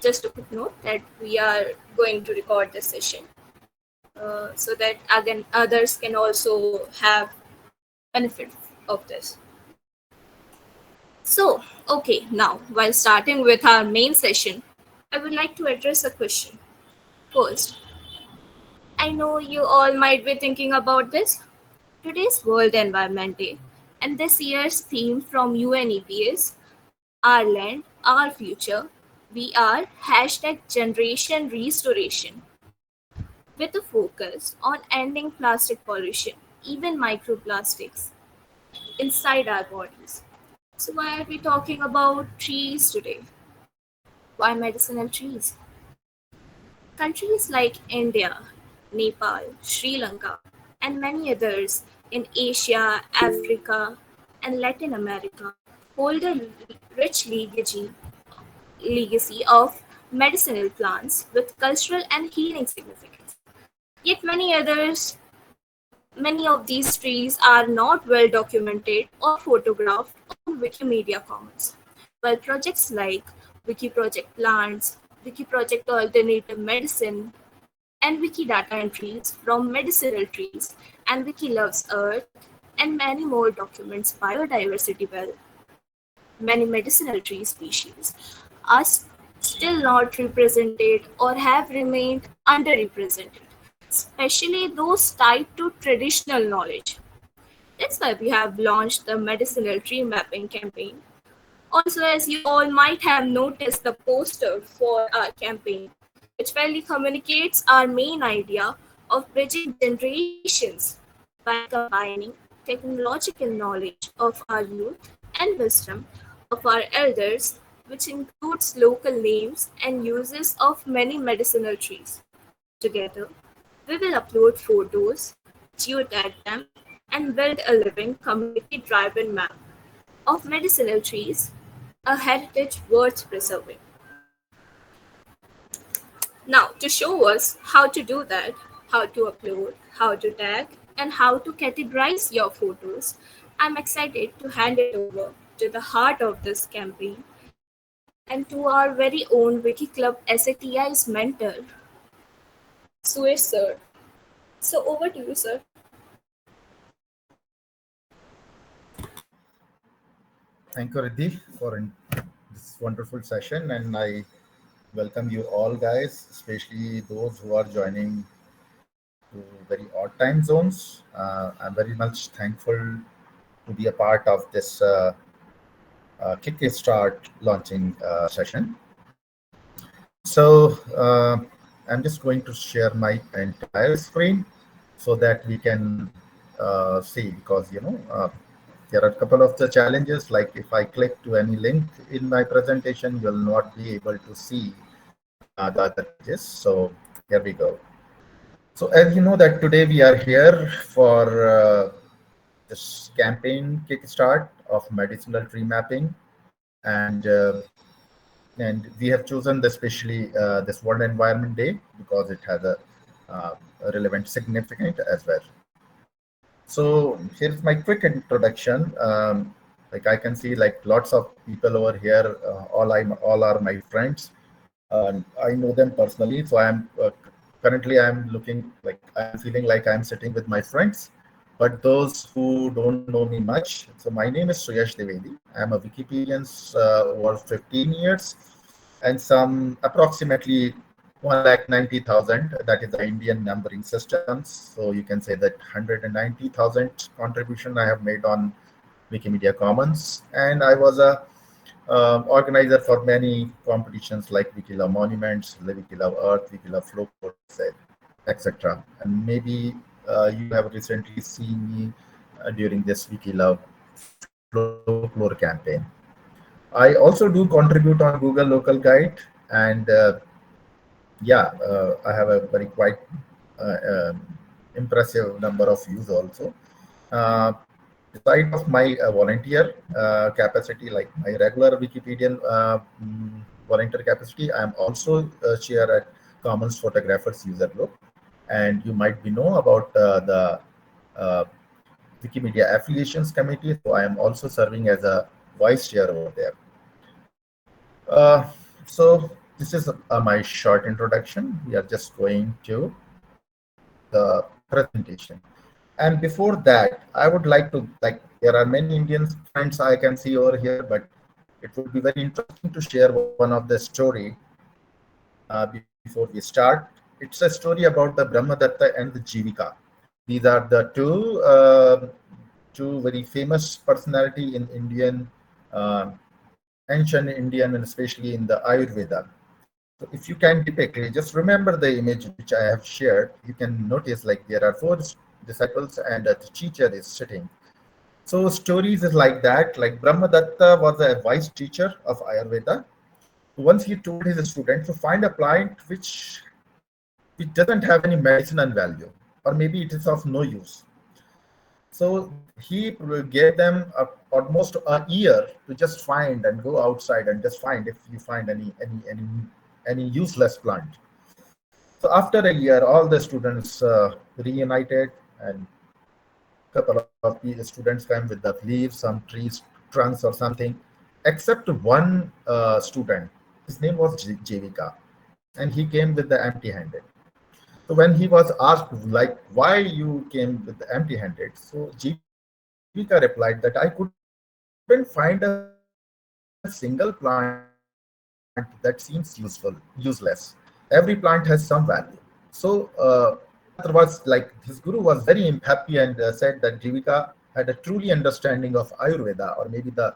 just a quick note that we are going to record this session so that again others can also have benefit of this. So, okay, now while starting with our main session, I would like to address a question. First, I know you all might be thinking about this. Today's World Environment Day and this year's theme from UNEP is Our Land, Our Future. We are #Generation Restoration with a focus on ending plastic pollution, even microplastics, inside our bodies. So, why are we talking about trees today? Why medicinal trees? Countries like India, Nepal, Sri Lanka, and many others in Asia, Africa, and Latin America hold a rich legacy of medicinal plants with cultural and healing significance. Yet many of these trees are not well documented or photographed on Wikimedia Commons, while projects like Wikiproject Plants, Wikiproject Alternative Medicine, and Wikidata entries from medicinal trees and Wiki Loves Earth and many more documents biodiversity well. Many medicinal tree species are still not represented or have remained underrepresented, especially those tied to traditional knowledge. That's why we have launched the medicinal tree mapping campaign. Also, as you all might have noticed the poster for our campaign, which fairly communicates our main idea of bridging generations by combining technological knowledge of our youth and wisdom of our elders, which includes local names and uses of many medicinal trees. Together, we will upload photos, geotag them, and build a living community-driven map of medicinal trees, a heritage worth preserving. Now, to show us how to do that, how to upload, how to tag, and how to categorize your photos, I'm excited to hand it over to the heart of this campaign and to our very own Wiki Club SATI's mentor, Suresh sir. So over to you, sir. Thank you, Riddhi, for this wonderful session, and I welcome you all, guys, especially those who are joining to very odd time zones. I'm very much thankful to be a part of this Kickstart launching session. So I'm just going to share my entire screen so that we can see, because there are a couple of the challenges, like if I click to any link in my presentation, you'll not be able to see the other pages. So here we go. So as you know that today we are here for this campaign kickstart of medicinal tree mapping, and we have chosen especially this World Environment Day because it has a relevant significance as well. So here's my quick introduction. Like I can see, like lots of people over here. All are my friends. I know them personally. So currently I'm looking like I'm feeling like I'm sitting with my friends. But those who don't know me much, so my name is Suyash Devedi. I'm a Wikipedian over 15 years, and some approximately 1,90,000. That is the Indian numbering systems. So you can say that 190,000 contribution I have made on Wikimedia Commons, and I was a organizer for many competitions like Wikilove Monuments, Wikilove Earth, Wikilove Flow Codes, etc. And maybe you have recently seen me during this Wikilove Folklore campaign. I also do contribute on Google Local Guide, and I have a very quite uh, um, impressive number of views also. Uh, Beside of my volunteer capacity, like my regular Wikipedian volunteer capacity, I am also chair at Commons Photographers User Group, and you might be know about the uh, Wikimedia Affiliations Committee. So I am also serving as a vice chair over there. Uh, so this is my short introduction. We are just going to the presentation. And before that, I would like to, like, there are many Indian friends I can see over here, but it would be very interesting to share one of the story before we start. It's a story about the Brahmadatta and the Jivika. These are the two very famous personality in Indian, uh, ancient Indian, and especially in the Ayurveda. So if you can depict, just remember the image which I have shared. You can notice like there are four disciples and the teacher is sitting. So stories is like that. Like Brahmadatta was a wise teacher of Ayurveda. Once he told his students to find a plant which doesn't have any medicinal value, or maybe it is of no use. So he gave them almost a year to just find and go outside and just find if you find any useless plant. So after a year, all the students reunited, and couple of students came with the leaves, some trees, trunks, or something. Except one student, his name was Jevika, and he came with the empty-handed. So when he was asked, like, why you came with the empty-handed, so Jivika replied that I couldn't find a single plant that seems useless. Every plant has some value. So Brahmadatta was like, his guru was very happy and said that Jivika had a truly understanding of Ayurveda, or maybe the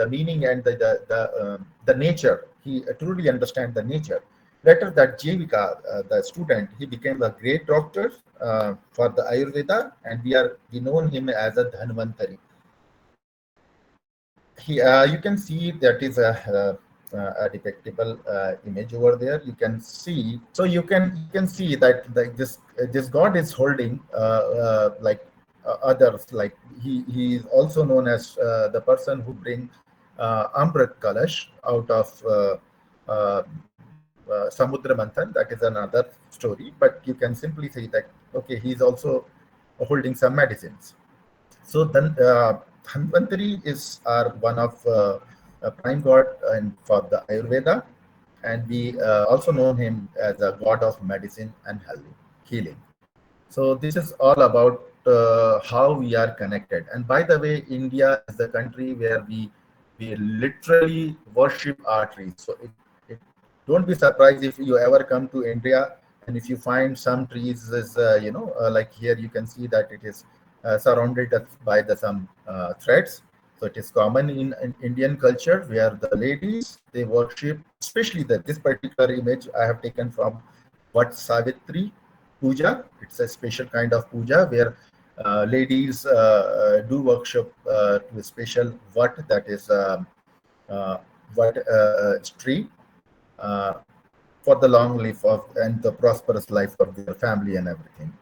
meaning and the nature. He truly understand the nature. Later, that Jivika, the student, he became a great doctor for the Ayurveda, and we know him as a Dhanvantari. You can see that is a depictable image over there. You can see, so you can see that this god is holding like others. Like he is also known as the person who bring Amrit Kalash out of Samudra Manthan. That is another story, but you can simply say that okay, he is also holding some medicines. So then, Dhanvantari is our one of a prime god and for the Ayurveda, and we also know him as a god of medicine and healing. So this is all about how we are connected. And by the way, India is the country where we literally worship our trees. So it don't be surprised if you ever come to India and if you find some trees is like here you can see that it is surrounded by the some threads. So it is common in Indian culture where the ladies they worship, especially this particular image I have taken from Vat Savitri puja. It's a special kind of puja where ladies do worship to a special Vat, that is uh, Vat tree, uh, for the long life of and the prosperous life of their family and everything.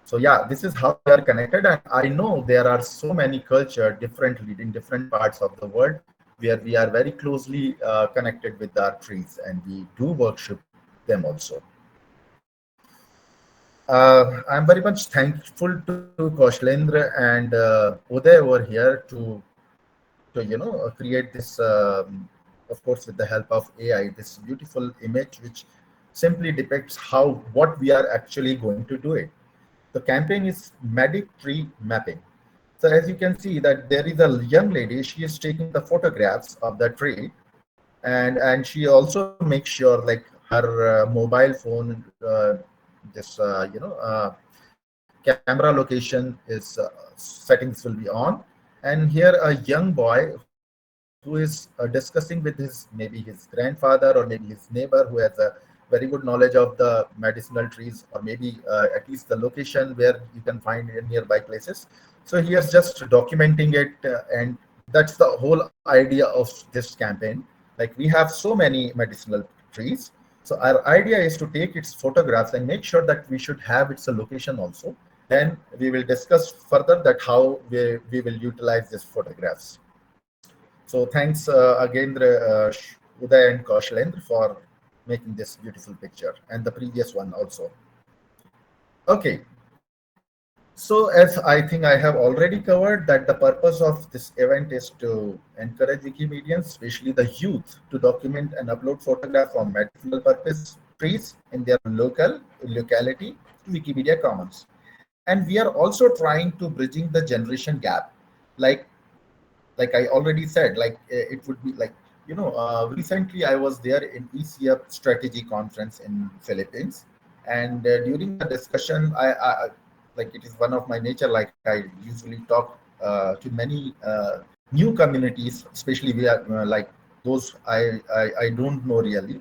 So yeah, this is how we are connected, and I know there are so many culture differently in different parts of the world where we are very closely connected with our trees, and we do worship them also. I'm very much thankful to Kaushlendra and Uday over here to create this, of course, with the help of AI, this beautiful image which simply depicts how what we are actually going to do it. The campaign is Medic Tree Mapping. So as you can see that there is a young lady, she is taking the photographs of the tree, and she also makes sure like her mobile phone, this camera location is settings will be on, and here a young boy who is discussing with his maybe his grandfather or maybe his neighbor who has a very good knowledge of the medicinal trees, or maybe at least the location where you can find in nearby places. So he is just documenting it, and that's the whole idea of this campaign. Like we have so many medicinal trees, so our idea is to take its photographs and make sure that we should have its a location also. Then we will discuss further that how we will utilize these photographs. So thanks again, Uday and Kaushalendra for making this beautiful picture and the previous one also. Okay, So, as I think I have already covered, that the purpose of this event is to encourage Wikimedians, especially the youth, to document and upload photographs from medicinal purpose trees in their locality to Wikimedia Commons. And we are also trying to bridging the generation gap, like like I already said, it would be like, recently I was there in ECF strategy conference in Philippines, and during the discussion, like it is one of my nature. Like I usually talk to many new communities, especially we are like those I don't know really.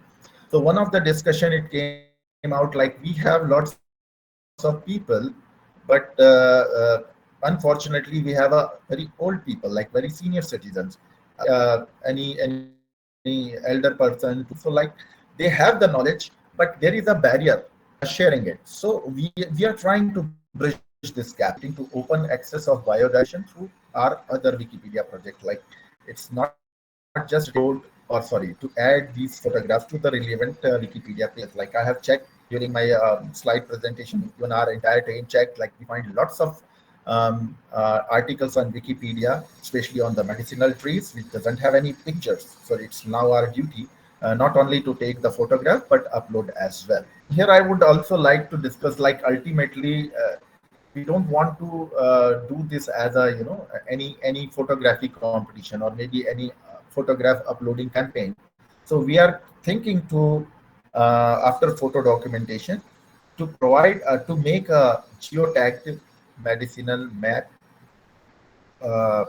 So one of the discussion it came out like we have lots of people, but unfortunately we have a very old people, like very senior citizens, any elder person to so like they have the knowledge, but there is a barrier sharing it. So we are trying to bridge this gap, to open access of biodiversity through our other Wikipedia project. Like it's not just upload, or sorry, to add these photographs to the relevant Wikipedia page. Like I have checked during my slide presentation, even our entire team checked, like we find lots of articles on Wikipedia, especially on the medicinal trees, which doesn't have any pictures. So it's now our duty not only to take the photograph but upload as well. Here, I would also like to discuss, like ultimately, we don't want to do this as a any photography competition or maybe any photograph uploading campaign. So we are thinking to after photo documentation to provide to make a geotagged medicinal map uh,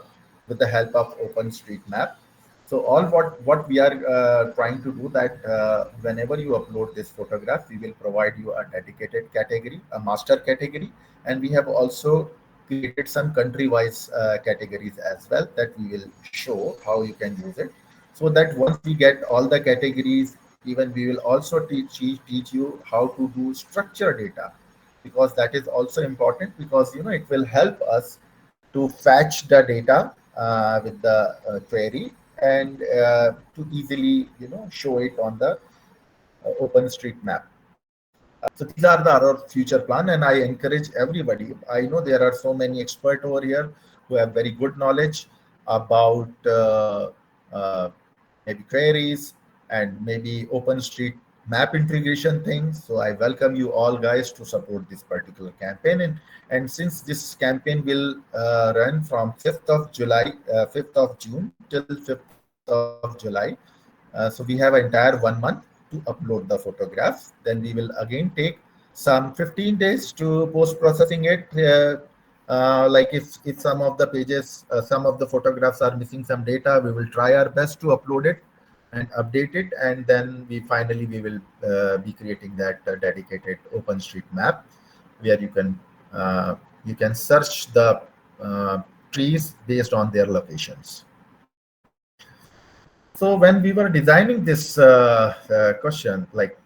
with the help of OpenStreetMap. So all what we are trying to do that whenever you upload this photograph, we will provide you a dedicated category, a master category, and we have also created some country-wise categories as well that we will show how you can use it. So that once we get all the categories, even we will also teach you how to do structure data, because that is also important, because it will help us to fetch the data with the query, and to easily show it on the OpenStreetMap. So these are the other future plan, and I encourage everybody. I know there are so many experts over here who have very good knowledge about maybe queries and maybe OpenStreetMap integration things. So I welcome you all guys to support this particular campaign. And since this campaign will run from 5th of July, 5th of June till 5th of July, so we have an entire 1 month to upload the photographs. Then we will again take some 15 days to post processing it. Like if some of the pages, some of the photographs are missing some data, we will try our best to upload it and update it, and then we will be creating that dedicated OpenStreetMap where you can search the uh, trees based on their locations. So when we were designing this question, like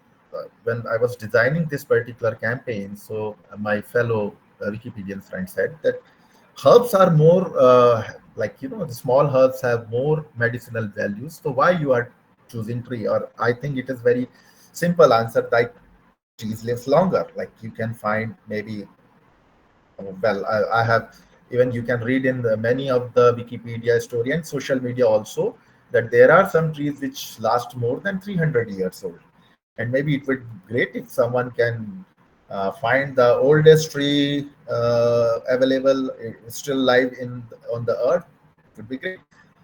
when I was designing this particular campaign, so my fellow Wikipedian friend said that herbs are more like the small herbs have more medicinal values. So why you are choosing tree? Or I think it is very simple answer, like trees lives longer. Like you can find maybe well I have, even you can read in many of the Wikipedia story and social media also, that there are some trees which last more than 300 years old. And maybe it would be great if someone can find the oldest tree available, still live in on the earth. It would be great.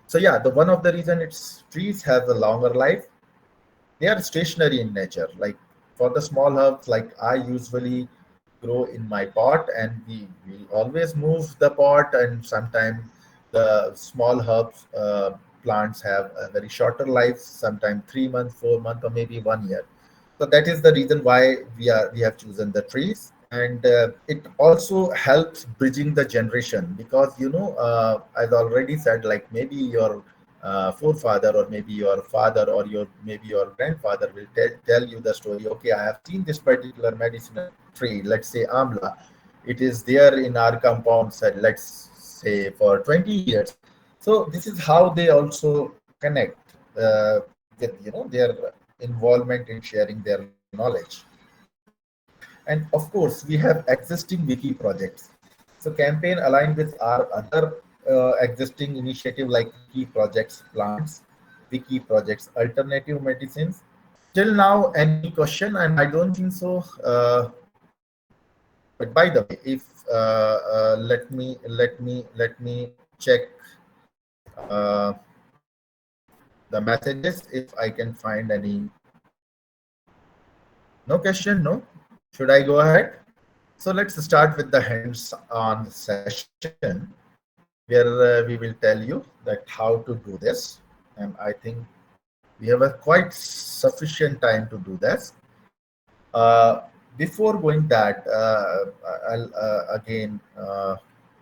So yeah, the one of the reason it's trees have a longer life. They are stationary in nature. Like for the small herbs, like I usually grow in my pot, and we always move the pot, and sometimes the small herbs plants have a very shorter life, sometimes 3 months, 4 months, or maybe 1 year. So that is the reason why we have chosen the trees. And it also helps bridging the generation, because as already said, like maybe your forefather, or maybe your father, or maybe your grandfather will tell you the story. Okay, I have seen this particular medicinal tree, let's say amla. It is there in our compound, said, let's say for 20 years. So this is how they also connect with their involvement in sharing their knowledge. And of course, we have existing wiki projects. So campaign aligned with our other existing initiative like Wiki Projects Plants, Wiki Projects Alternative Medicines. Till now, any question? And I don't think so. But by the way, if let me check uh, the messages if I can find any. No question. No. Should I go ahead? So let's start with the hands-on session where we will tell you that how to do this. And I think we have a quite sufficient time to do this. Before going that, I'll again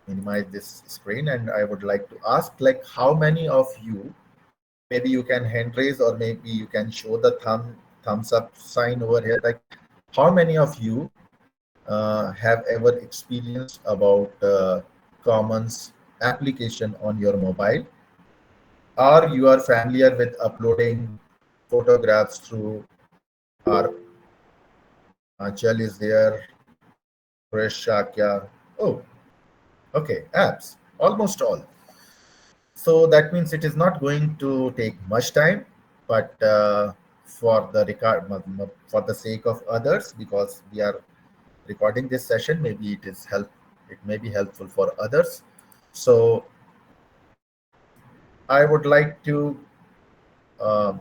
minimize this screen, and I would like to ask, like, how many of you, maybe you can hand raise or maybe you can show the thumbs up sign over here, like, how many of you have ever experienced about Commons application on your mobile, or you are familiar with uploading photographs through our Achal is there, Krish Shakya. Oh, okay, apps, almost all. So that means it is not going to take much time, but for the sake of others, because we are recording this session, maybe it may be helpful for others. So I would like to um,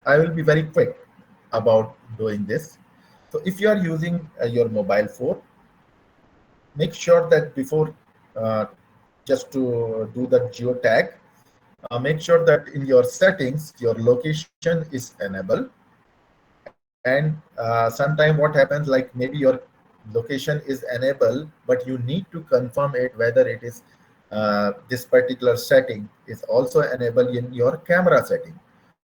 I will be very quick about doing this. So if you are using your mobile phone, make sure that before uh, just to do the geotag, make sure that in your settings your location is enabled. And sometime what happens, like maybe your location is enabled, but you need to confirm it whether it is this particular setting is also enabled in your camera setting.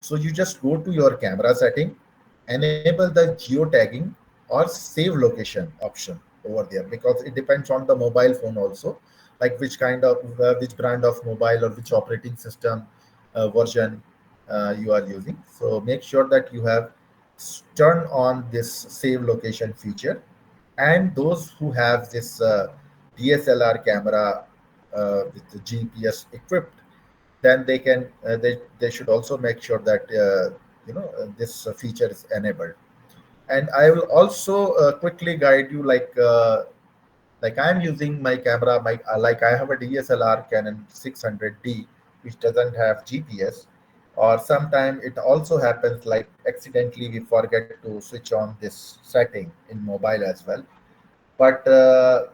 So you just go to your camera setting, enable the geotagging or save location option over there, because it depends on the mobile phone also, like which kind of which brand of mobile or which operating system version you are using. So make sure that you have turn on this save location feature. And those who have this DSLR camera with the GPS equipped, then they should also make sure that this feature is enabled. And I will also quickly guide you, like I'm using my camera, like I have a DSLR Canon 600D which doesn't have GPS, or sometime it also happens like accidentally we forget to switch on this setting in mobile as well. But the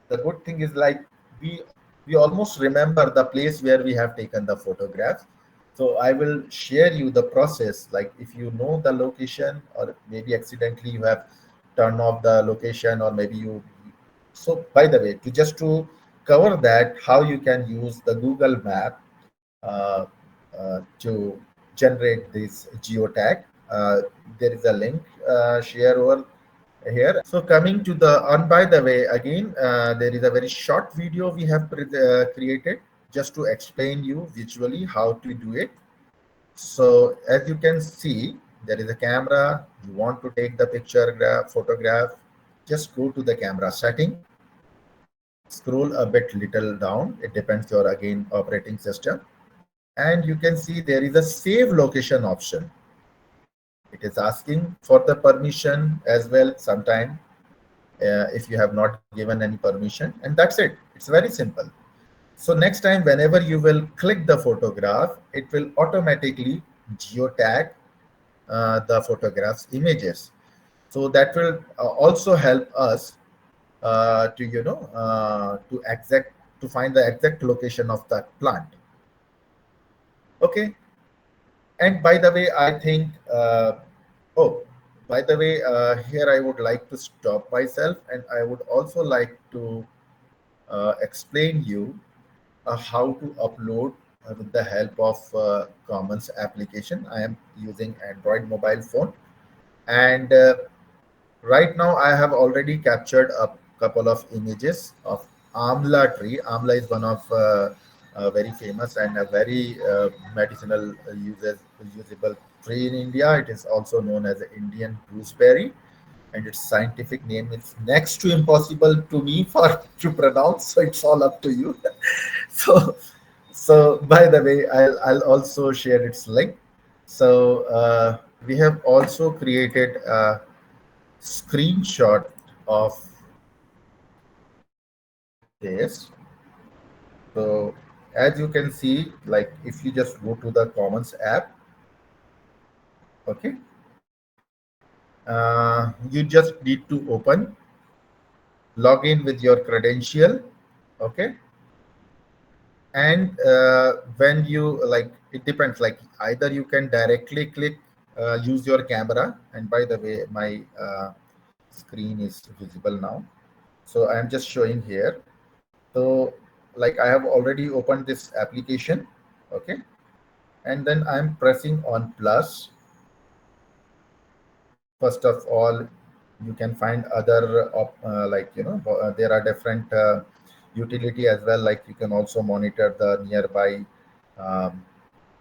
good thing is, like, we we almost remember the place where we have taken the photograph. So I will share you the process, like if you know the location or maybe accidentally you have turned off the location, or maybe you. So by the way, to cover that, how you can use the Google Map uh, to generate this geotag. There is a link share over here. So coming to the, and by the way, again, there is a very short video we have created just to explain you visually how to do it. So as you can see, there is a camera. You want to take the photograph, just go to the camera setting, scroll a bit little down. It depends your again operating system. And you can see there is a save location option. It is asking for the permission as well sometime if you have not given any permission, and that's it. It's very simple. So next time whenever you will click the photograph, it will automatically geotag the photograph's images. So that will also help us to to find the exact location of that plant. Okay. And by the way, I think oh, by the way, here I would like to stop myself, and I would also like to explain you how to upload with the help of Commons application. I am using Android mobile phone, and right now I have already captured a couple of images of amla tree. Amla is one of a very famous and a very medicinal usable tree in India. It is also known as the Indian gooseberry, and its scientific name is next to impossible to me for to pronounce. So it's all up to you. So, so by the way, I'll also share its link. So we have also created a screenshot of this. So as you can see, like if you just go to the Commons app, okay, you just need to open, log in with your credential, okay, and when you like, it depends. Like either you can directly click, use your camera, and by the way, my screen is visible now. So I am just showing here. So like I have already opened this application, okay, and then I'm pressing on plus. First of all, you can find other like there are different utility as well, like you can also monitor the nearby um,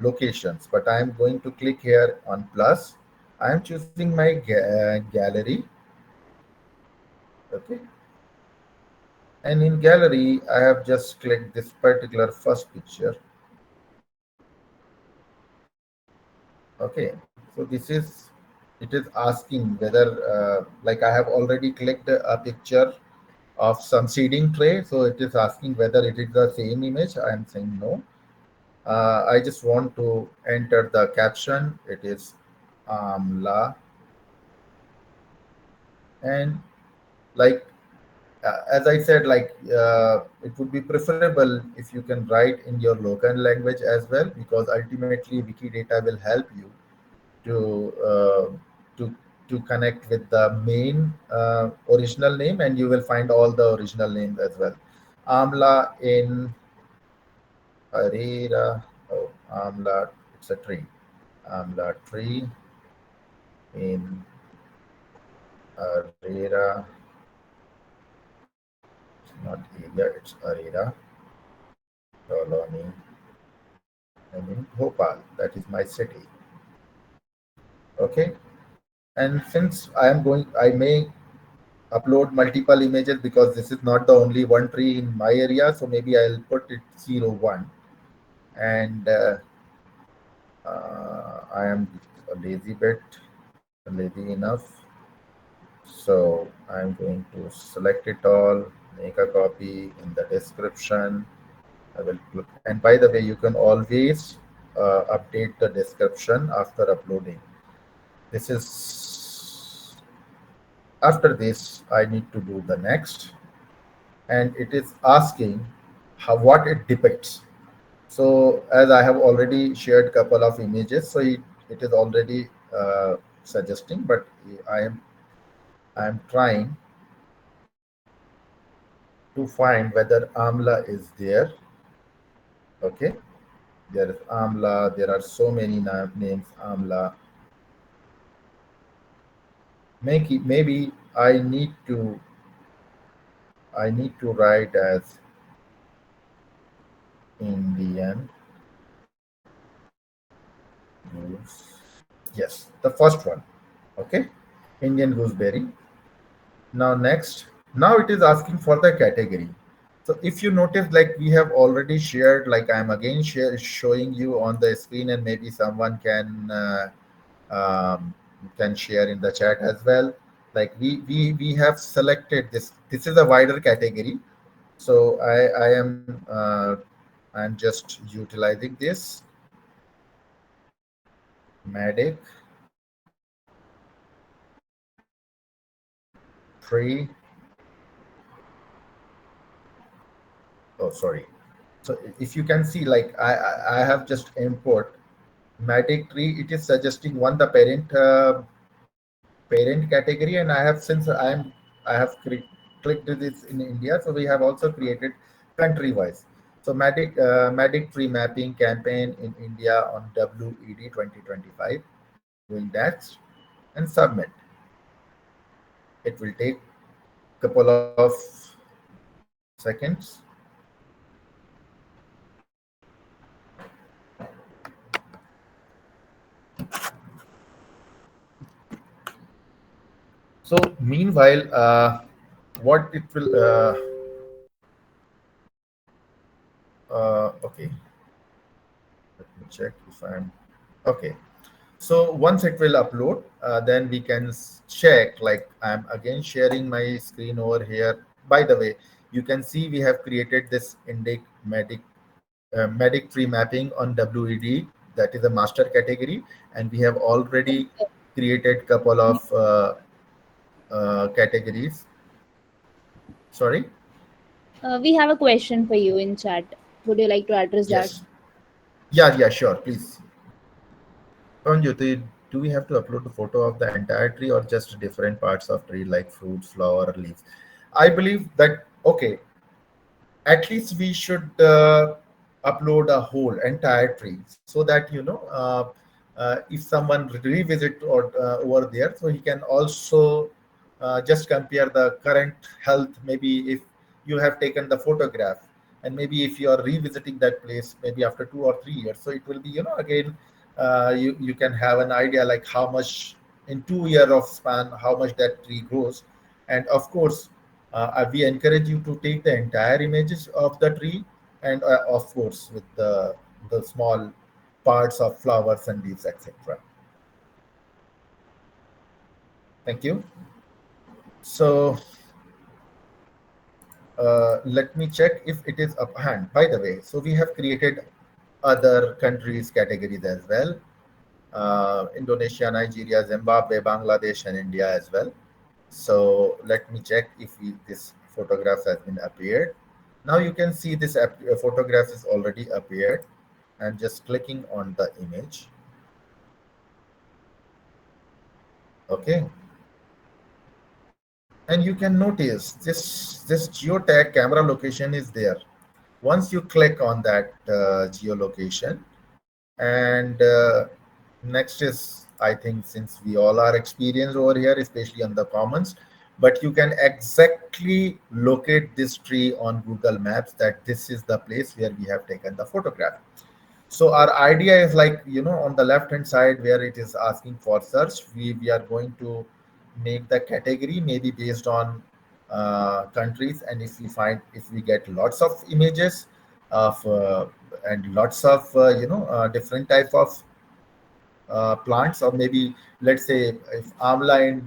locations, but I am going to click here on plus. I am choosing my gallery, okay, and in gallery I have just clicked this particular first picture, okay. So this is, it is asking whether like I have already clicked a picture of some seeding tray. So it is asking whether it is the same image. I am saying no. I just want to enter the caption. It is Amla. And like, as I said, like it would be preferable if you can write in your local language as well, because ultimately Wikidata will help you to to to connect with the main original name, and you will find all the original names as well. Amla in Arira, oh, Amla, it's a tree. Amla tree in Arira, not area, it's Arira colony, and in Bhopal, that is my city. Okay, and since I am going, I may upload multiple images because this is not the only one tree in my area. So maybe I'll put it 01, and I am a lazy bit, lazy enough. So I'm going to select it all, make a copy in the description. I will look, and by the way, you can always update the description after uploading. This is, after this, I need to do the next, and it is asking how, what it depicts. So as I have already shared couple of images, so it is already suggesting, but I am trying to find whether Amla is there. Okay, there is Amla. There are so many names Amla. Maybe I need to write as Indian goose. Yes, the first one. Okay, Indian gooseberry. Now next, now it is asking for the category. So if you notice, like we have already shared, like I'm again showing you on the screen, and maybe someone um, can share in the chat as well. Like we have selected this. This is a wider category. So I'm just utilizing this medic tree. Oh, sorry. So if you can see, like I have just import Matic tree. It is suggesting one the parent category, and I have, since I have clicked this in India, so we have also created country wise. So Matic tree mapping campaign in India on WED 2025. Doing that and submit. It will take couple of seconds. So meanwhile, what it will okay, let me check if I'm okay. So once it will upload, then we can check, like I'm again sharing my screen over here. By the way, you can see we have created this indic medic tree mapping on WED, that is a master category, and we have already created couple of categories. Sorry. We have a question for you in chat. Would you like to address that? Yes. Yeah, sure, please. Anjyoti, do we have to upload the photo of the entire tree or just different parts of tree like fruits, flower, leaves? I believe that okay, at least we should upload a whole entire tree so that if someone revisit or over there, so he can also just compare the current health. Maybe if you have taken the photograph, and maybe if you are revisiting that place maybe after 2 or 3 years, so it will be again, you can have an idea like how much in 2 year of span how much that tree grows. And of course, we encourage you to take the entire images of the tree, and of course with the small parts of flowers and leaves, etc. Thank you. So let me check if it is up hand. By the way, so we have created other countries categories as well: Indonesia, Nigeria, Zimbabwe, Bangladesh, and India as well. So let me check if this photograph has been appeared. Now you can see this photograph is already appeared. I'm just clicking on the image. Okay, and you can notice this geotag camera location is there. Once you click on that geolocation, and next is, I think, since we all are experienced over here, especially on the commons, but you can exactly locate this tree on Google Maps that this is the place where we have taken the photograph. So our idea is like, on the left hand side where it is asking for search, we are going to make the category maybe based on countries. And if we get lots of images of and lots of different type of plants, or maybe let's say if amla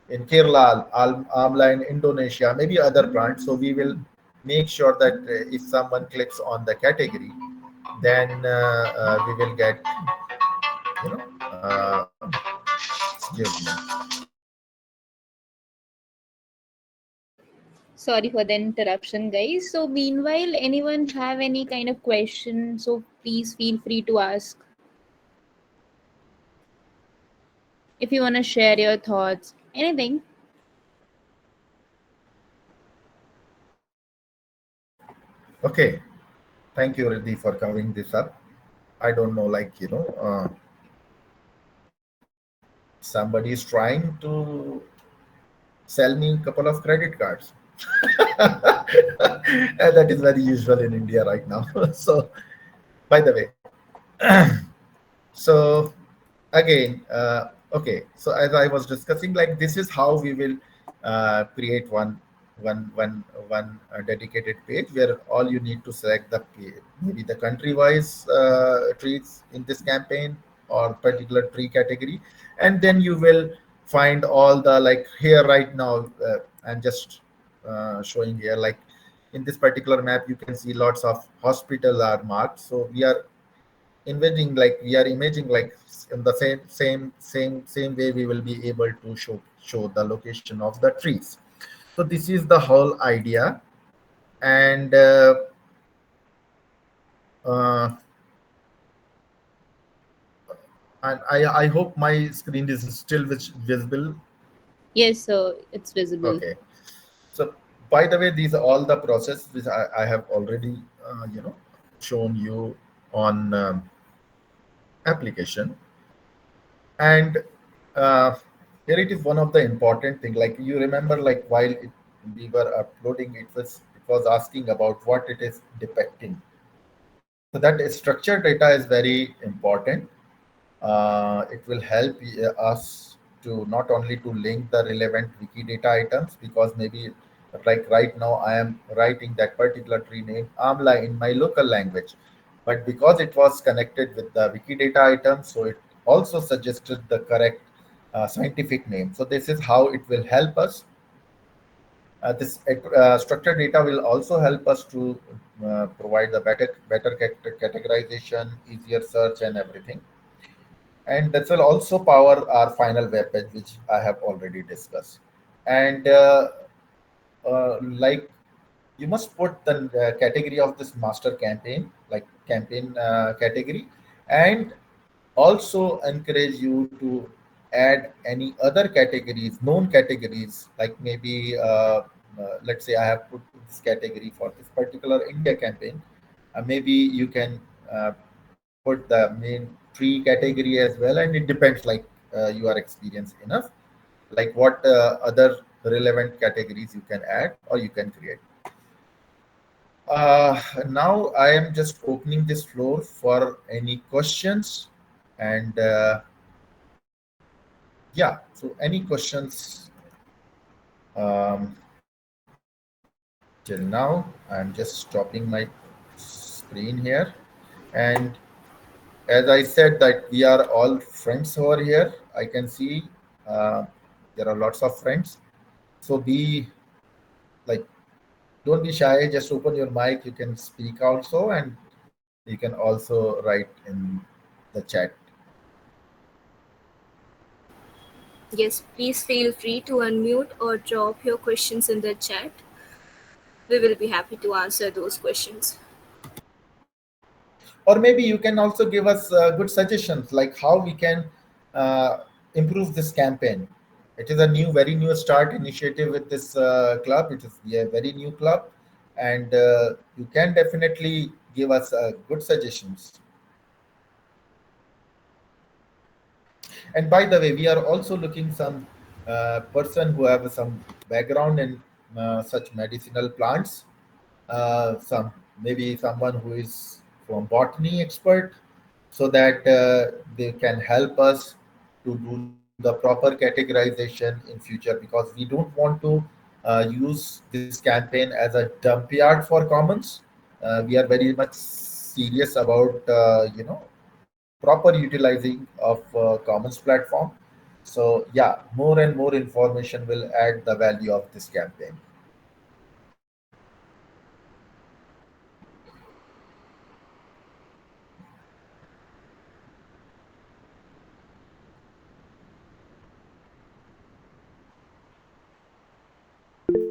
in Kerala, amla in Indonesia, maybe other plants. So we will make sure that if someone clicks on the category, then we will get, you know, excuse me. Sorry for the interruption, guys. So, meanwhile, anyone have any kind of question? So, please feel free to ask. If you want to share your thoughts, anything. Okay, thank you, Riddhi, for covering this up. I don't know, like, somebody is trying to sell me a couple of credit cards. And that is very usual in India right now. So, by the way, so again, okay, so as I was discussing, like this is how we will create one dedicated page where all you need to select the maybe the country wise trees in this campaign or particular tree category, and then you will find all the, like here right now, I'm just showing here, like in this particular map you can see lots of hospitals are marked. So we are imaging like in the same way we will be able to show the location of the trees. So this is the whole idea. And uh, I hope my screen is still visible. Yes, sir, it's visible. Okay, so by the way, these are all the process which I have already shown you on application. And uh, here it is one of the important thing, like you remember, like while we were uploading, it was asking about what it is depicting. So that structured data is very important. It will help us to not only to link the relevant Wikidata items, because maybe like right now I am writing that particular tree name Amla in my local language, but because it was connected with the Wikidata item, so it also suggested the correct scientific name. So this is how it will help us. This structured data will also help us to provide the better categorization, easier search, and everything. And that will also power our final web page, which I have already discussed. And like you must put the category of this master campaign, like campaign category, and also encourage you to add any other categories, known categories, like maybe let's say I have put this category for this particular India campaign. Maybe you can uh, put the main tree category as well, and it depends, like you are experienced enough, like what other relevant categories you can add or you can create. Now I am just opening this floor for any questions, and yeah, so any questions till now? I'm just stopping my screen here, and as I said that we are all friends over here. I can see uh, there are lots of friends. So be like, don't be shy. Just open your mic. You can speak also, and you can also write in the chat. Yes, please feel free to unmute or drop your questions in the chat. We will be happy to answer those questions. Or maybe you can also give us good suggestions, like how we can uh, improve this campaign. It is a new, very new start initiative with this club. It is a very new club, and you can definitely give us good suggestions. And by the way, we are also looking some person who have some background in such medicinal plants. Some maybe someone who is from botany expert, so that they can help us to do the proper categorization in future, because we don't want to use this campaign as a dump yard for commons. We are very much serious about proper utilizing of commons platform. So yeah, more and more information will add the value of this campaign.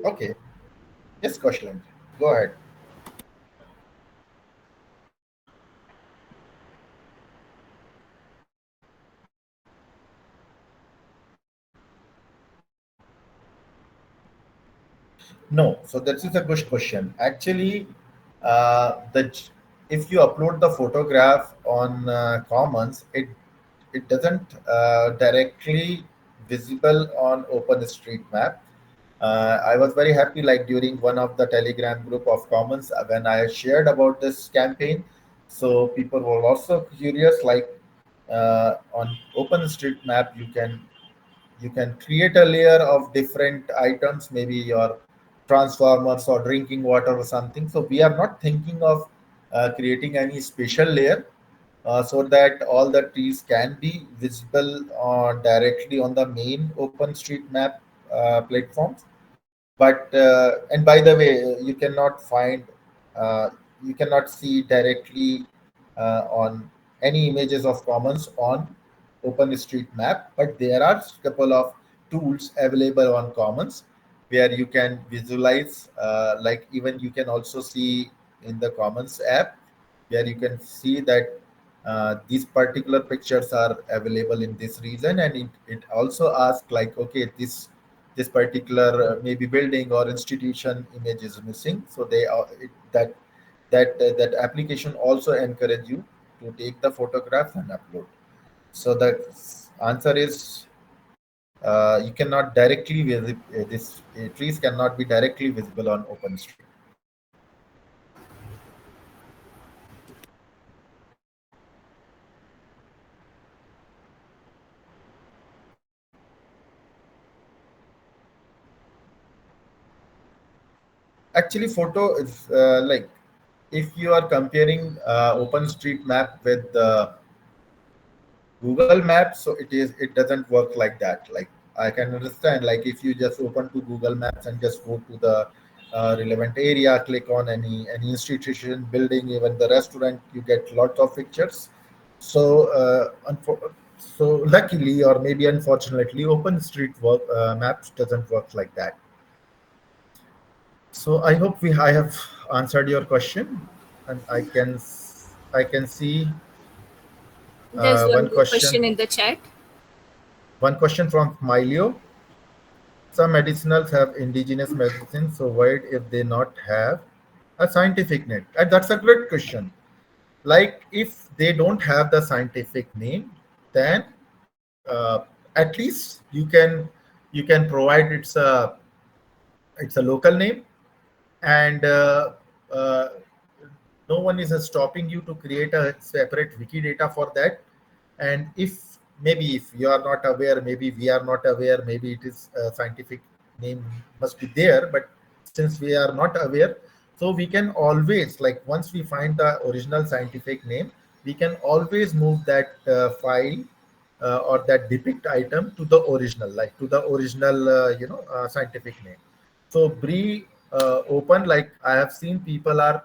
Okay, yes, Kaushland, go ahead. No, so that is a good question. Actually, the if you upload the photograph on Commons, it doesn't directly visible on OpenStreetMap. I was very happy, like during one of the Telegram group of Commons, when I shared about this campaign. So people were also curious, like on OpenStreetMap, you can create a layer of different items, maybe your transformers or drinking water or something. So we are not thinking of creating any special layer, so that all the trees can be visible directly on the main OpenStreetMap platforms. But and by the way, uh, you cannot see directly on any images of commons on OpenStreetMap, but there are a couple of tools available on commons where you can visualize, like even you can also see in the commons app, where you can see that these particular pictures are available in this region, and it also asks like, okay, this particular maybe building or institution image is missing, so they are that application also encourage you to take the photographs and upload. So the answer is you cannot directly visit this trees cannot be directly visible on OpenStreet. Actually, photo is like if you are comparing OpenStreetMap with Google Maps, so it doesn't work like that. Like I can understand, like if you just open to Google Maps and just go to the relevant area, click on any institution, building, even the restaurant, you get lots of pictures. So so luckily or maybe unfortunately, Maps doesn't work like that. So I hope we I have answered your question, and I can see There's one one more question question. in the chat. One question from Milio. Some medicinals have indigenous medicine, so why if they not have a scientific name? And that's a great question. Like if they don't have the scientific name, then at least you can provide it's a local name, and uh, no one is stopping you to create a separate Wikidata for that. And if maybe if you are not aware, maybe we are not aware, maybe it is a scientific name must be there, but since we are not aware, so we can always, like once we find the original scientific name, we can always move that file or that depict item to the original, like to the original scientific name. So Bree open, like I have seen people are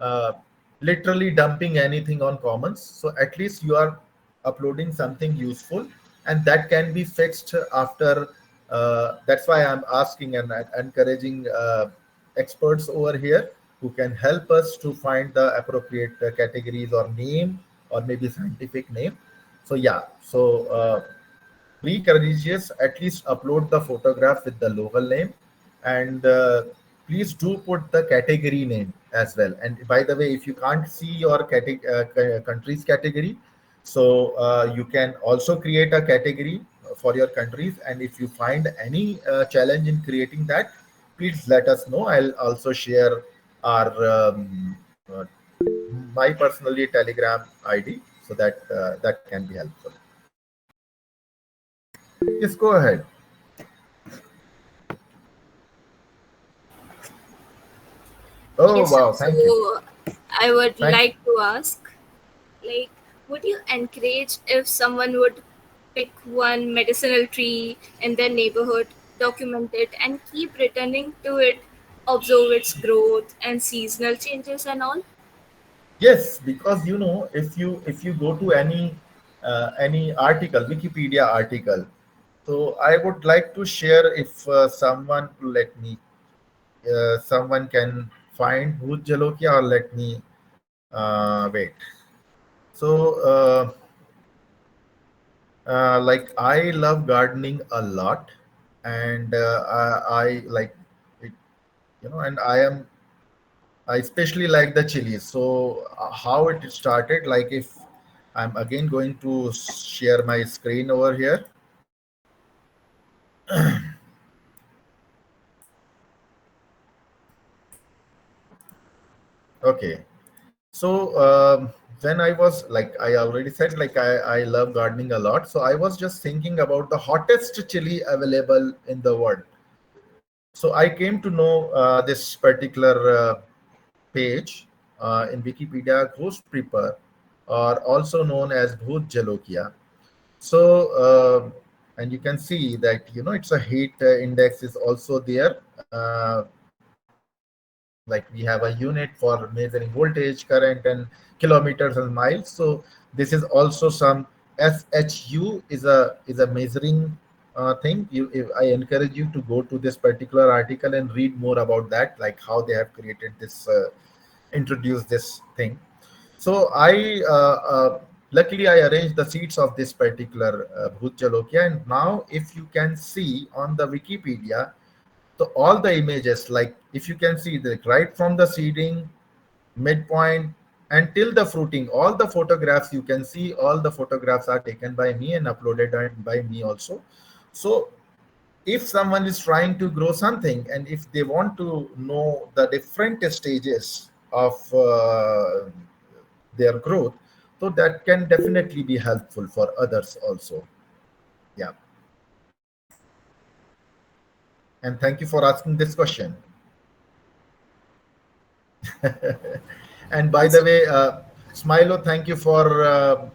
uh, literally dumping anything on Commons. So at least you are uploading something useful, and that can be fixed after. That's why I'm asking and encouraging experts over here who can help us to find the appropriate categories or name or maybe scientific name. So yeah, so be courageous, at least upload the photograph with the local name, and please do put the category name as well. And by the way, if you can't see your country's category, so you can also create a category for your countries. And if you find any challenge in creating that, please let us know. I'll also share our my personally Telegram ID, so that that can be helpful. Yes, go ahead. Oh Yes, wow, thank you. so I would Thank like to ask, like, would you encourage if someone would pick one medicinal tree in their neighborhood, document it, and keep returning to it, observe its growth and seasonal changes and all? yes, because if you go to any article, Wikipedia article, so I would like to share if someone let me someone can find Bhut Jalokia, or let me wait. So like I love gardening a lot, and I like it, and I especially like the chilies. So how it started, like if I'm again going to share my screen over here. Okay. So when I was like, I already said, like I love gardening a lot. So I was just thinking about the hottest chili available in the world. So I came to know this particular page in Wikipedia, Ghost Prepper, or also known as Bhut Jalokia. So, and you can see that it's a heat index is also there. Like we have a unit for measuring voltage, current, and kilometers and miles. So this is also some SHU is a measuring thing. I encourage you to go to this particular article and read more about that, like how they have created this, introduced this thing. So luckily I arranged the seats of this particular Bhut Jalokia, and now if you can see on the Wikipedia, so all the images, like if you can see the right from the seeding, midpoint, until the fruiting, all the photographs you can see, all the photographs are taken by me and uploaded by me also. So if someone is trying to grow something, and if they want to know the different stages of their growth, so that can definitely be helpful for others also. Yeah, and thank you for asking this question. And by the Also, way, Smilo, thank you for.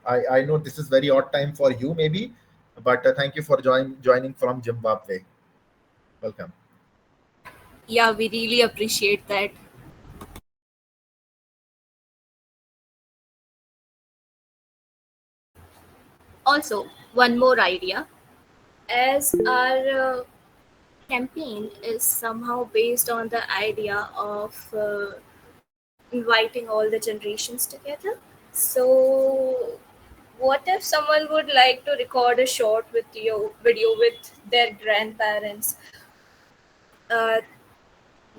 I know this is very odd time for you, maybe, but thank you for joining from Zimbabwe. Welcome. yeah, we really appreciate that. Also, one more idea. As our campaign is somehow based on the idea of inviting all the generations together. So, what if someone would like to record a short video with their grandparents, uh,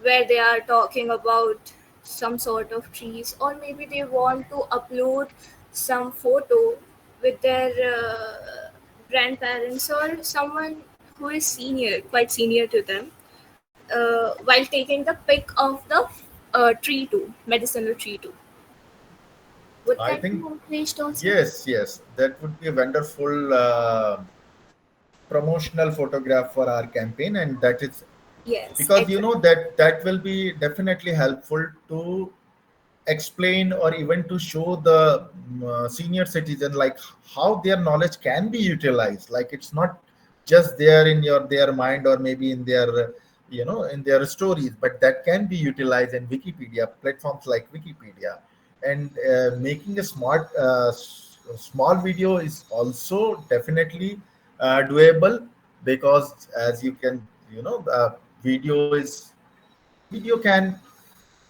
where they are talking about some sort of trees, or maybe they want to upload some photo with their grandparents or someone who is senior, quite senior to them, while taking the pic of the tree too, medicinal tree too. Would I that be think encouraged also? yes, yes, that would be a wonderful promotional photograph for our campaign, and that is Yes, because exactly. that will be definitely helpful to explain or even to show the senior citizen like how their knowledge can be utilized, like it's not just there in their mind or maybe in their in their stories, but that can be utilized in Wikipedia platforms like Wikipedia. And making a small video is also definitely doable, because as you can video is video can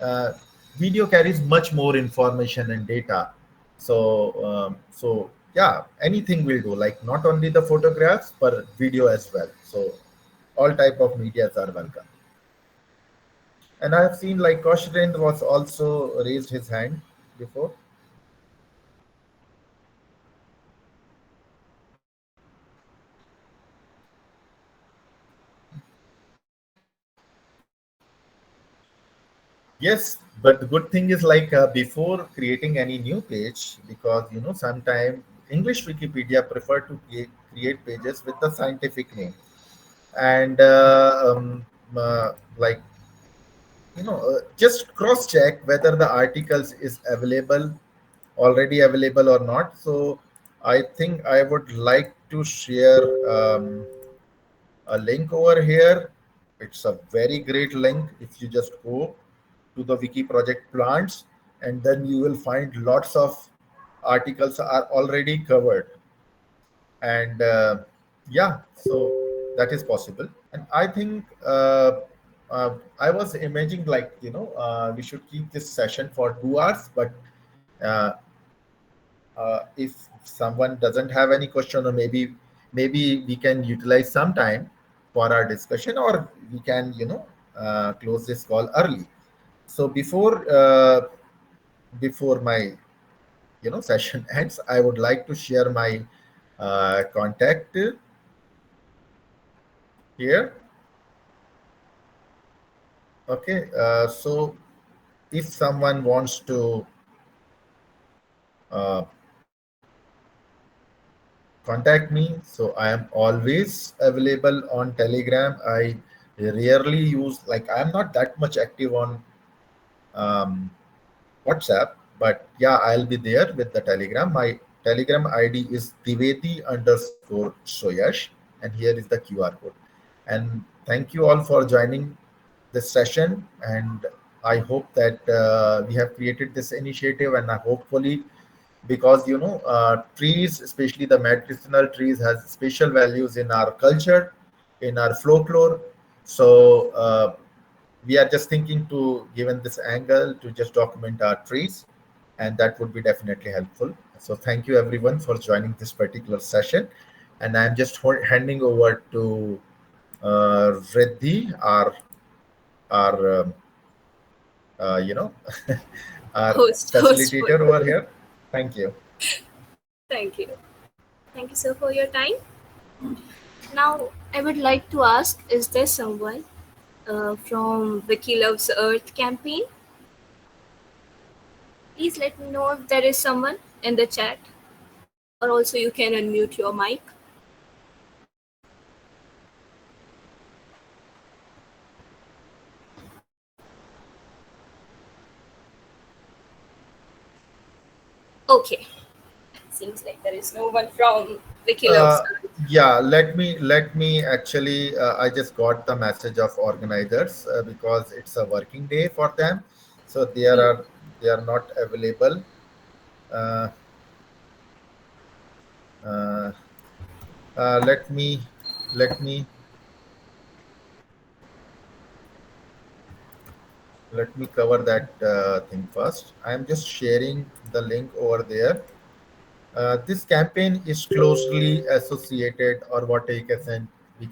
uh, video carries much more information and data. So yeah, anything will do, like not only the photographs but video as well. So all type of medias are welcome. And I have seen like Koshrend was also raised his hand before. Yes, but the good thing is like before creating any new page, because sometimes English Wikipedia prefer to create pages with the scientific name. And like just cross check whether the articles is available, already available or not. So I think I would like to share a link over here. It's a very great link. If you just go to the wiki project plants, and then you will find lots of articles are already covered. And yeah, so that is possible. And I think I was imagining like we should keep this session for 2 hours, but uh, if someone doesn't have any question, or maybe we can utilize some time for our discussion, or we can close this call early. So before my session ends, I would like to share my contact here. Okay, so if someone wants to uh, contact me, so I am always available on Telegram. I rarely use, like, I'm not that much active on um, WhatsApp, but yeah, I'll be there with the Telegram. My Telegram ID is Diveti_Soyash, and here is the QR code. And thank you all for joining this session. And I hope that we have created this initiative, and hopefully, because trees, especially the medicinal trees, has special values in our culture, in our folklore. So we are just thinking to given this angle to just document our trees, and that would be definitely helpful. So thank you everyone for joining this particular session, and I'm just handing over to Riddhi, our our Host for facilitator over today. here. Thank you. Thank you. Thank you, sir, for your time. Now, I would like to ask, is there someone from Wiki Loves Earth campaign? Please let me know if there is someone in the chat, or also you can unmute your mic. Okay, seems like there is no one from Wikilove's Uh, side. yeah, let me actually. I just got the message of organizers because it's a working day for them, so Hmm. they are not available. Uh, uh, let me let me let me cover that thing first. I'm just sharing the link over there. This campaign is closely associated, or what we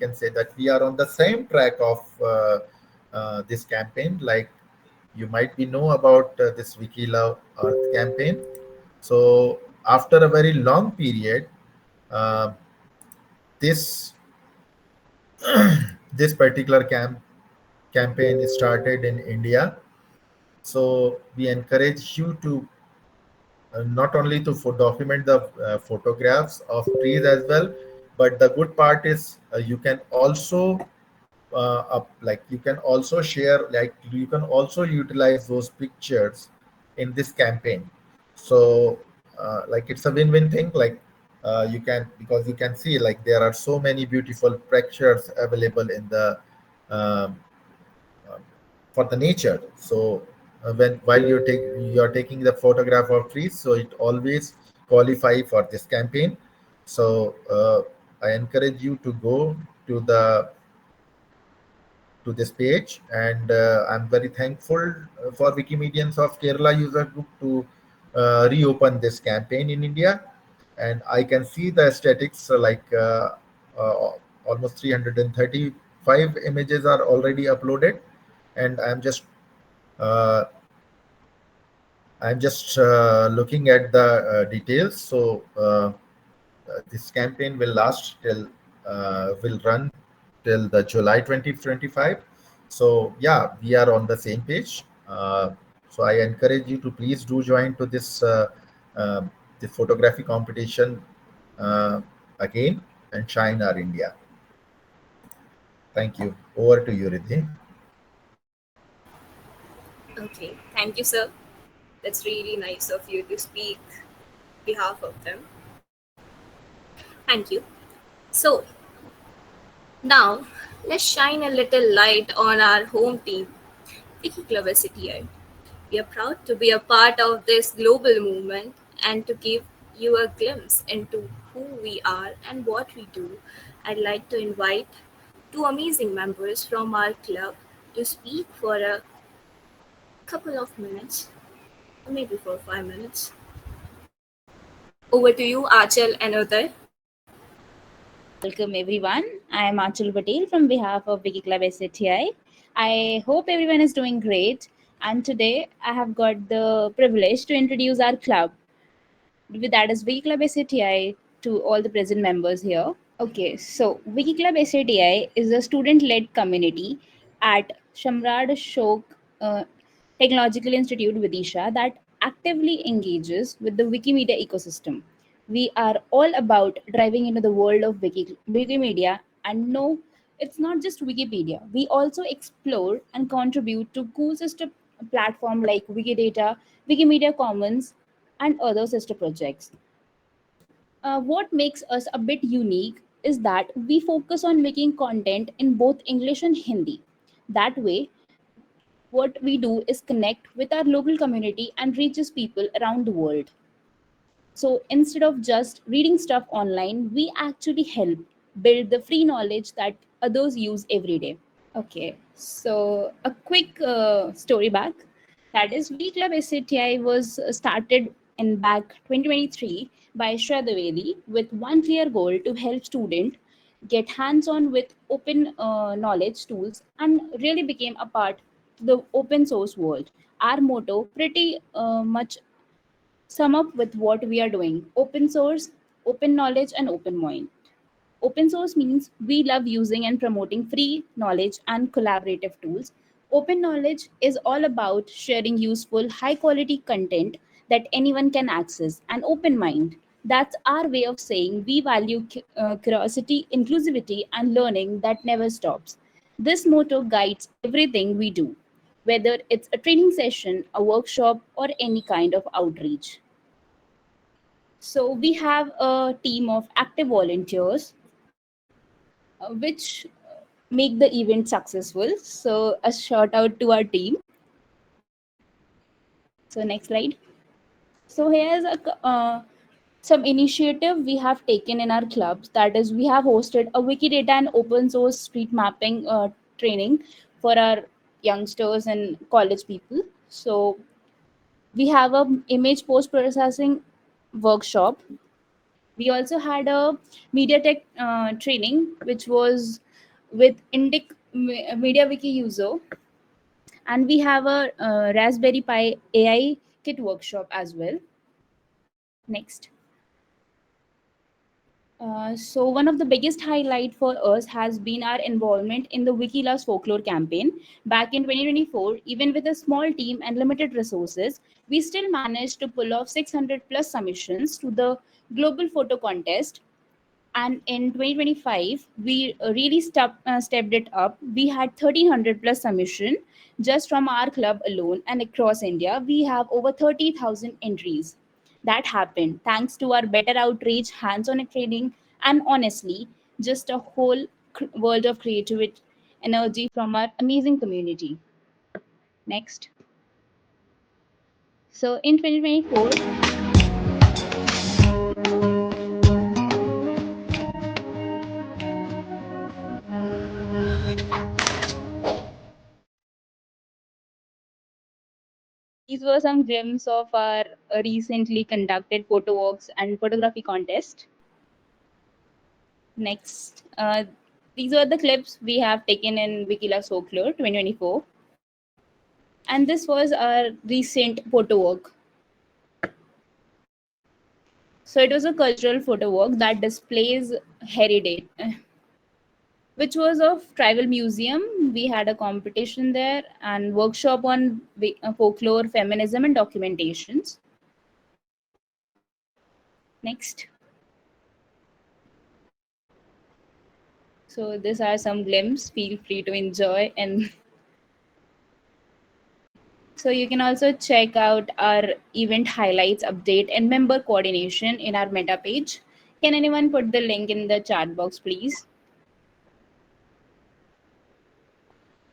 can say that we are on the same track of this campaign. Like you might be know about this Wiki Love Earth campaign. So after a very long period, uh, this this particular campaign is started in India. So we encourage you to not only to document the photographs of trees as well, but the good part is you can also like you can also share, like you can also utilize those pictures in this campaign. So like it's a win-win thing. Like you can, because you can see like there are so many beautiful pictures available in the um, uh, for the nature. So when while you're taking the photograph of trees, so it always qualify for this campaign. So I encourage you to go to the to this page, and I'm very thankful for Wikimedians of Kerala user group to reopen this campaign in India. And I can see the statistics uh, almost 335 images are already uploaded, and uh, I'm just looking at the details. So this campaign will last till will run till the July 2025. So yeah, we are on the same page. So I encourage you to please do join to this uh, the photography competition uh, again, and shine our India. Thank you. Over to you, Riddhi. Okay, thank you, sir. That's really nice of you to speak behalf of them. Thank you. So now let's shine a little light on our home team, Wiki Club SCTI. We are proud to be a part of this global movement and to give you a glimpse into who we are and what we do. I'd like to invite two amazing members from our club to speak for a couple of minutes, or maybe for 5 minutes. Over to you, Achal and Uday. Welcome everyone. I am Achal Patel from behalf of Wiki Club SATI. I hope everyone is doing great. And today I have got the privilege to introduce our club, that is Wiki Club SATI, to all the present members here. Okay, so Wiki Club SATI is a student-led community at Shamrad Shok uh, Technological Institute, Vidisha, that actively engages with the Wikimedia ecosystem. We are all about driving into the world of Wikimedia, and no, it's not just Wikipedia. We also explore and contribute to cool sister platform like Wikidata, Wikimedia Commons, and other sister projects. What makes us a bit unique is that we focus on making content in both English and Hindi. That way, what we do is connect with our local community and reaches people around the world. So instead of just reading stuff online, we actually help build the free knowledge that others use every day. Okay, so a quick story back. That is, V Club SATI was started in back 2023 by Shraddha Develi with one clear goal to help students get hands-on with open knowledge tools and really became a part of the open source world. Our motto pretty much sum up with what we are doing: open source, open knowledge, and open mind. Open source means we love using and promoting free knowledge and collaborative tools. Open knowledge is all about sharing useful, high quality content that anyone can access. And open mind, that's our way of saying we value curiosity, inclusivity, and learning that never stops. This motto guides everything we do, whether it's a training session, a workshop, or any kind of outreach. So we have a team of active volunteers, which make the event successful. So a shout out to our team. So next slide. So here's some initiative we have taken in our clubs. That is, we have hosted a Wikidata and open source street mapping training for our youngsters and college people. So we have a image post processing workshop. We also had a media tech training, which was with Indic MediaWiki user, and we have a Raspberry Pi AI kit workshop as well. Next. So one of the biggest highlight for us has been our involvement in the Wiki Loves Folklore campaign. Back in 2024, even with a small team and limited resources, we still managed to pull off 600 plus submissions to the global photo contest. And in 2025, we really stepped it up. We had 1300 plus submission just from our club alone, and across India we have over 30,000 entries. That happened thanks to our better outreach, hands-on training, and honestly just a whole world of creativity energy from our amazing community. Next. So in 2024, these were some glimpses of our recently conducted photo walks and photography contest. Next, these are the clips we have taken in Wikila Folklore 2024. And this was our recent photo walk. So it was a cultural photo walk that displays heritage, which was of tribal museum. We had a competition there and workshop on folklore, feminism, and documentations. Next. So these are some glimpses. Feel free to enjoy. And so you can also check out our event highlights update and member coordination in our meta page. Can anyone put the link in the chat box, please?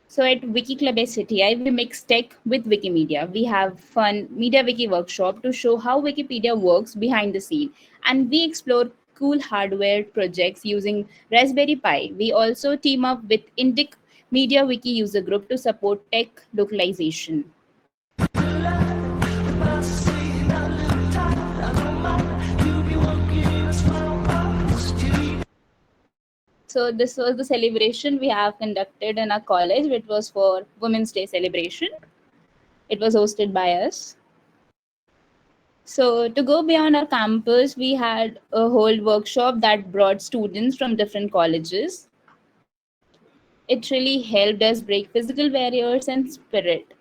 So at Wiki Club SCTI, we mix tech with Wikimedia. We have fun Media Wiki workshop to show how Wikipedia works behind the scene. And we explore cool hardware projects using Raspberry Pi. We also team up with Indic Media Wiki user group to support tech localization. So this was the celebration we have conducted in our college. It was for Women's Day celebration. It was hosted by us. So to go beyond our campus, we had a whole workshop that brought students from different colleges. It really helped us break physical barriers and spirit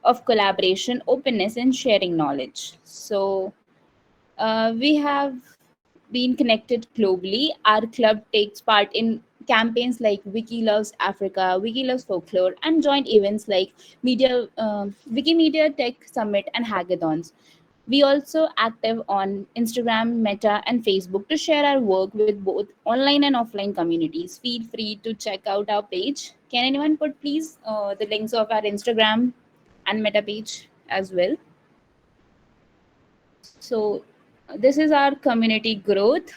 of collaboration, openness, and sharing knowledge. So we have been connected globally. Our club takes part in campaigns like Wiki Loves Africa, Wiki Loves Folklore, and joint events like Wikimedia Tech Summit and hackathons. We also active on Instagram, Meta, and Facebook to share our work with both online and offline communities. Feel free to check out our page. Can anyone put please the links of our Instagram and Meta page as well? So this is our community growth.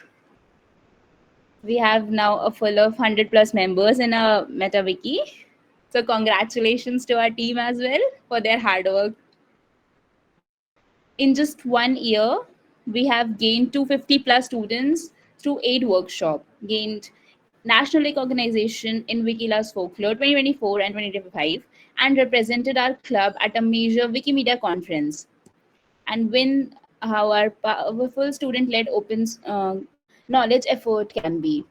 We have now a full of 100 plus members in a MetaWiki. So congratulations to our team as well for their hard work. In just 1 year, we have gained 250 plus students through 8 workshops, gained national recognition in Wikilas Folklore 2024 and 2025, and represented our club at a major Wikimedia conference. And when how our powerful student-led open knowledge effort can be.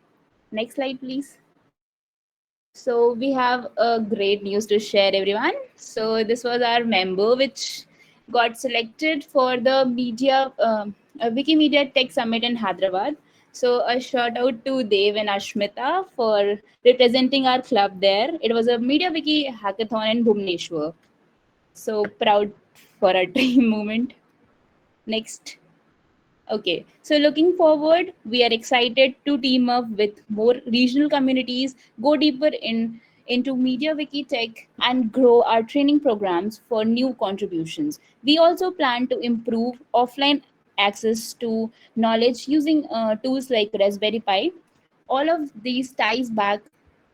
Next slide, please. So we have a great news to share, everyone. So this was our member, which got selected for the Wikimedia Tech Summit in Hyderabad. So a shout out to Dev and Ashmita for representing our club there. It was a Media Wiki hackathon in Bhubaneswar. So proud for our dream moment. Next. Okay, so looking forward, we are excited to team up with more regional communities, go deeper into Media Wiki Tech, and grow our training programs for new contributions. We also plan to improve offline access to knowledge using tools like Raspberry Pi. All of these ties back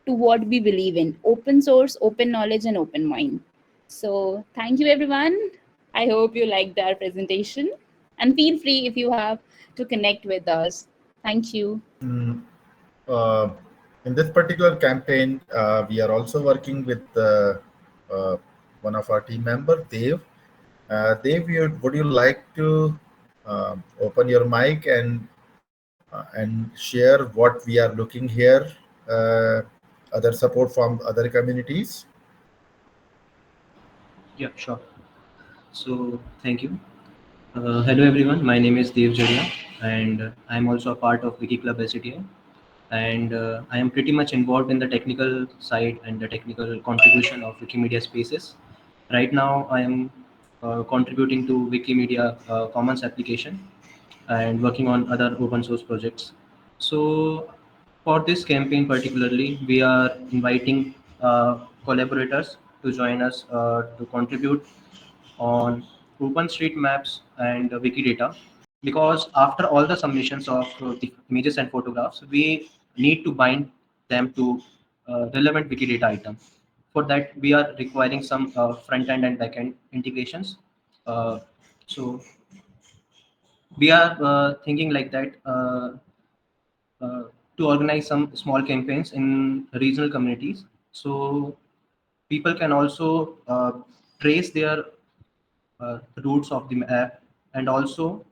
to what we believe in: open source, open knowledge, and open mind. So, thank you, everyone. I hope you liked our presentation. And feel free if you have to connect with us. Thank you. Mm, uh, in this particular campaign, we are also working with uh, one of our team member, Dave. Dave, would you like to open your mic and share what we are looking here? Uh, Other support from other communities. Yeah, sure. So, thank you. Hello, everyone. My name is Dev Jaria, and I'm also a part of Wiki Club SCTI. And I am pretty much involved in the technical side and the technical contribution of Wikimedia spaces. Right now, I am contributing to Wikimedia Commons application and working on other open source projects. So, for this campaign particularly, we are inviting collaborators to join us to contribute on OpenStreetMaps and Wikidata, because after all the submissions of the images and photographs, we need to bind them to relevant Wikidata item. For that, we are requiring some front end and back end integrations. So we are thinking like that uh, to organize some small campaigns in regional communities, so people can also trace their roots of the map, and also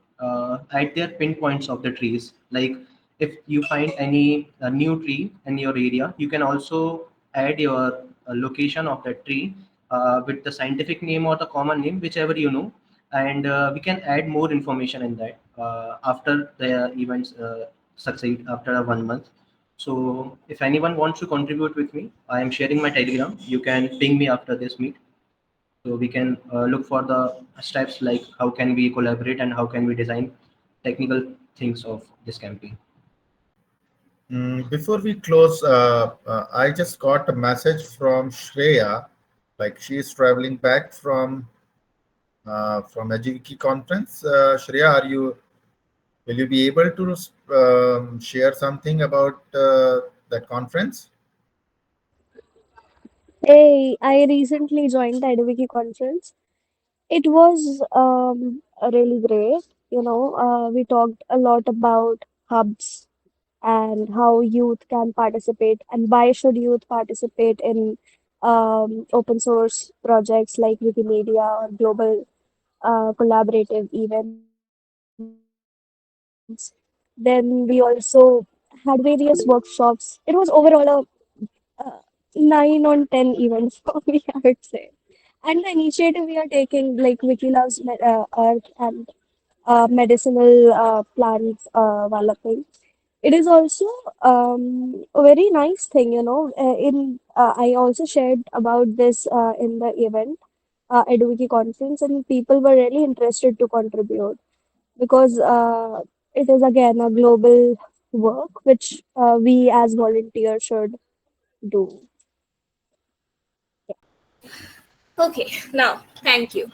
at their pinpoints of the trees. Like if you find any new tree in your area, you can also add your location of that tree with the scientific name or the common name, whichever you know, and we can add more information in that after the events succeed after 1 month. So if anyone wants to contribute with me, I am sharing my Telegram. You can ping me after this meet, so we can look for the steps like how can we collaborate and how can we design technical things of this campaign. Before we close, I just got a message from Shreya, like she's traveling back from EduWiki conference. Shreya, will you be able to share something about that conference? Hey, I recently joined the Eduviki conference. It was really great. We talked a lot about hubs and how youth can participate and why should youth participate in open source projects like Wikimedia or global collaborative events. Then we also had various workshops. It was overall a 9 on 10 events for me, I would say. And the initiative we are taking, like Wiki Loves Earth and medicinal plants developing, it is also a very nice thing, in I also shared about this in the event, EduWiki conference, and people were really interested to contribute because it is again a global work which we as volunteers should do. Okay, now, thank you.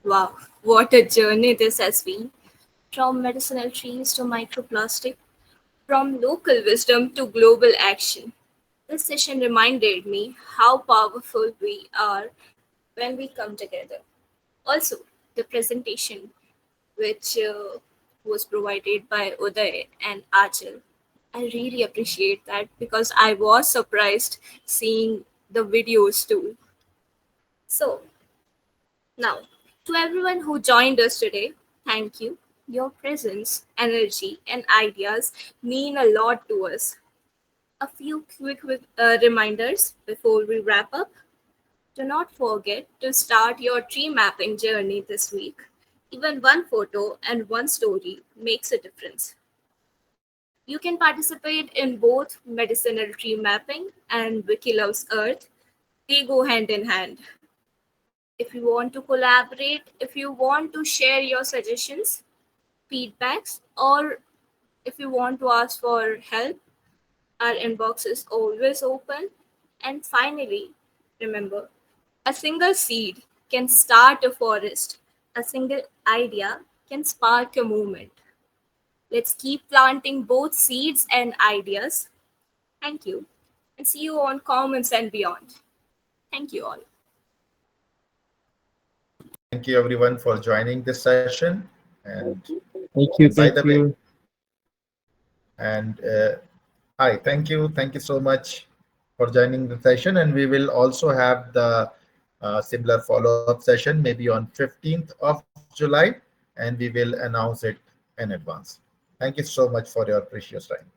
Wow, what a journey this has been. From medicinal trees to microplastic, from local wisdom to global action. This session reminded me how powerful we are when we come together. Also, the presentation, which was provided by Uday and Achal, I really appreciate that because I was surprised seeing the videos too. So, now, to everyone who joined us today, thank you. Your presence, energy, and ideas mean a lot to us. A few quick reminders before we wrap up. Do not forget to start your tree mapping journey this week. Even one photo and one story makes a difference. You can participate in both medicinal tree mapping and Wiki Loves Earth. They go hand in hand. If you want to collaborate, if you want to share your suggestions, feedbacks, or if you want to ask for help, our inbox is always open. And finally, remember, a single seed can start a forest, a single idea can spark a movement. Let's keep planting both seeds and ideas. Thank you, and see you on Commons and beyond. Thank you all. Thank you everyone for joining this session. And Thank you. by Thank the way, you. and hi, thank you so much for joining the session. And we will also have the similar follow-up session maybe on 15th of July, and we will announce it in advance. Thank you so much for your precious time.